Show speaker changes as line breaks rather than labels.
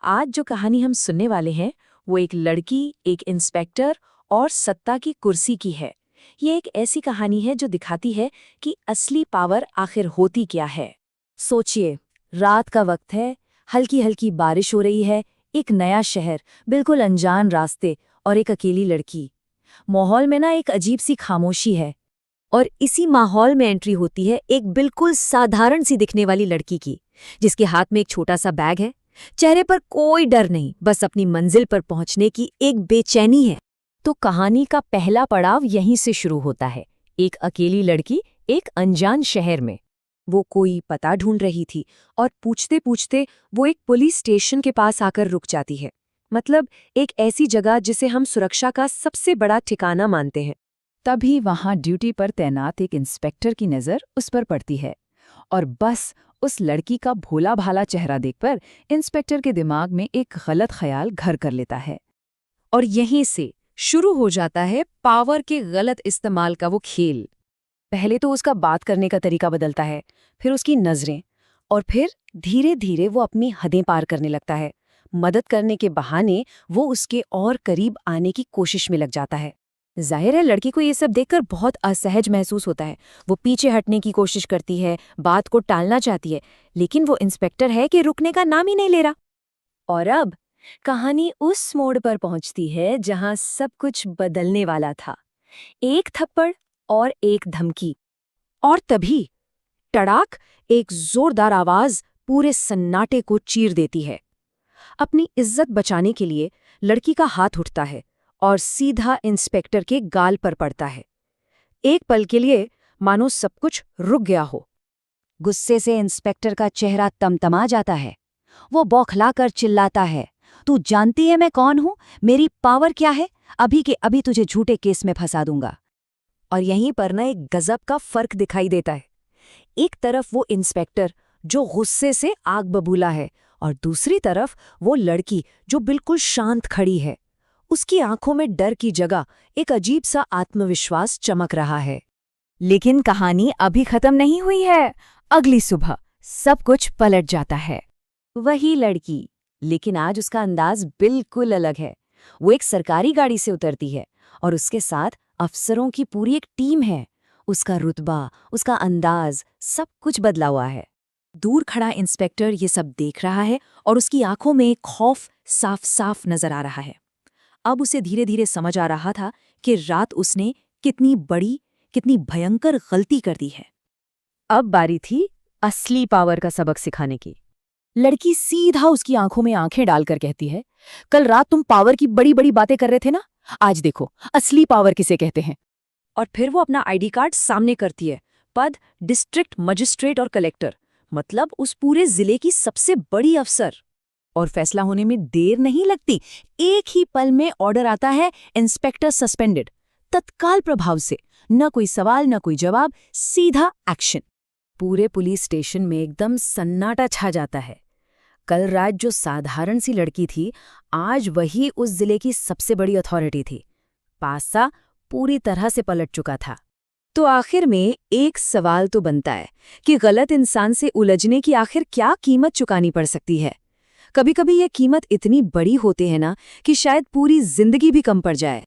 आज जो कहानी हम सुनने वाले हैं वो एक लड़की, एक इंस्पेक्टर और सत्ता की कुर्सी की है। ये एक ऐसी कहानी है जो दिखाती है कि असली पावर आखिर होती क्या है। सोचिए, रात का वक्त है, हल्की हल्की बारिश हो रही है, एक नया शहर, बिल्कुल अनजान रास्ते और एक अकेली लड़की। माहौल में ना एक अजीब सी खामोशी है और इसी माहौल में एंट्री होती है एक बिल्कुल साधारण सी दिखने वाली लड़की की, जिसके हाथ में एक छोटा सा बैग है। चेहरे पर कोई डर नहीं, बस अपनी मंजिल पर पहुंचने की एक बेचैनी है। तो कहानी का पहला पड़ाव यहीं से शुरू होता है। एक अकेली लड़की एक अनजान शहर में। वो कोई पता ढूंढ रही थी और पूछते पूछते वो एक पुलिस स्टेशन के पास आकर रुक जाती है। मतलब एक ऐसी जगह जिसे हम सुरक्षा का सबसे बड़ा ठिकाना मानते हैं।
तभी वहां ड्यूटी पर तैनात एक इंस्पेक्टर की नज़र उस पर पड़ती है और बस उस लड़की का भोला भाला चेहरा देखकर इंस्पेक्टर के दिमाग में एक गलत ख्याल घर कर लेता है।
और यहीं से शुरू हो जाता है पावर के गलत इस्तेमाल का वो खेल। पहले तो उसका बात करने का तरीका बदलता है, फिर उसकी नज़रें, और फिर धीरे धीरे वो अपनी हदें पार करने लगता है। मदद करने के बहाने वो उसके और करीब आने की कोशिश में लग जाता है। जाहिर है लड़की को ये सब देखकर बहुत असहज महसूस होता है। वो पीछे हटने की कोशिश करती है, बात को टालना चाहती है, लेकिन वो इंस्पेक्टर है कि रुकने का नाम ही नहीं ले रहा। और अब कहानी उस मोड़ पर पहुंचती है जहां सब कुछ बदलने वाला था। एक थप्पड़ और एक धमकी, और तभी टड़ाक, एक जोरदार आवाज पूरे सन्नाटे को चीर देती है। अपनी इज्जत बचाने के लिए लड़की का हाथ उठता है और सीधा इंस्पेक्टर के गाल पर पड़ता है। एक पल के लिए मानो सब कुछ रुक गया हो। गुस्से से इंस्पेक्टर का चेहरा तमतमा जाता है। वो बौखलाकर चिल्लाता है, तू जानती है मैं कौन हूं? मेरी पावर क्या है? अभी के अभी तुझे झूठे केस में फंसा दूंगा। और यहीं पर ना एक गजब का फर्क दिखाई देता है। एक तरफ वो इंस्पेक्टर जो गुस्से से आग बबूला है, और दूसरी तरफ वो लड़की जो बिल्कुल शांत खड़ी है। उसकी आंखों में डर की जगह एक अजीब सा आत्मविश्वास चमक रहा है। लेकिन कहानी अभी खत्म नहीं हुई है। अगली सुबह सब कुछ पलट जाता है। वही लड़की, लेकिन आज उसका अंदाज बिल्कुल अलग है। वो एक सरकारी गाड़ी से उतरती है और उसके साथ अफसरों की पूरी एक टीम है। उसका रुतबा, उसका अंदाज, सब कुछ बदला हुआ है। दूर खड़ा इंस्पेक्टर ये सब देख रहा है और उसकी आंखों में खौफ साफ साफ नजर आ रहा है। अब उसे धीरे धीरे समझ आ रहा था कि रात उसने कितनी बड़ी, कितनी भयंकर गलती कर दी है। अब बारी थी असली पावर का सबक सिखाने की। लड़की सीधा उसकी आंखों में आंखें डालकर कहती है, कल रात तुम पावर की बड़ी बड़ी बातें कर रहे थे ना, आज देखो असली पावर किसे कहते हैं। और फिर वो अपना आईडी कार्ड सामने करती है। पद डिस्ट्रिक्ट मजिस्ट्रेट और कलेक्टर, मतलब उस पूरे जिले की सबसे बड़ी अफसर। और फैसला होने में देर नहीं लगती। एक ही पल में ऑर्डर आता है, इंस्पेक्टर सस्पेंडेड, तत्काल प्रभाव से। न कोई सवाल, न कोई जवाब, सीधा एक्शन। पूरे पुलिस स्टेशन में एकदम सन्नाटा छा जाता है। कल रात जो साधारण सी लड़की थी, आज वही उस जिले की सबसे बड़ी अथॉरिटी थी। पासा पूरी तरह से पलट चुका था। तो आखिर में एक सवाल तो बनता है कि गलत इंसान से उलझने की आखिर क्या कीमत चुकानी पड़ सकती है। कभी कभी ये कीमत इतनी बड़ी होती है ना कि शायद पूरी जिंदगी भी कम पड़ जाए।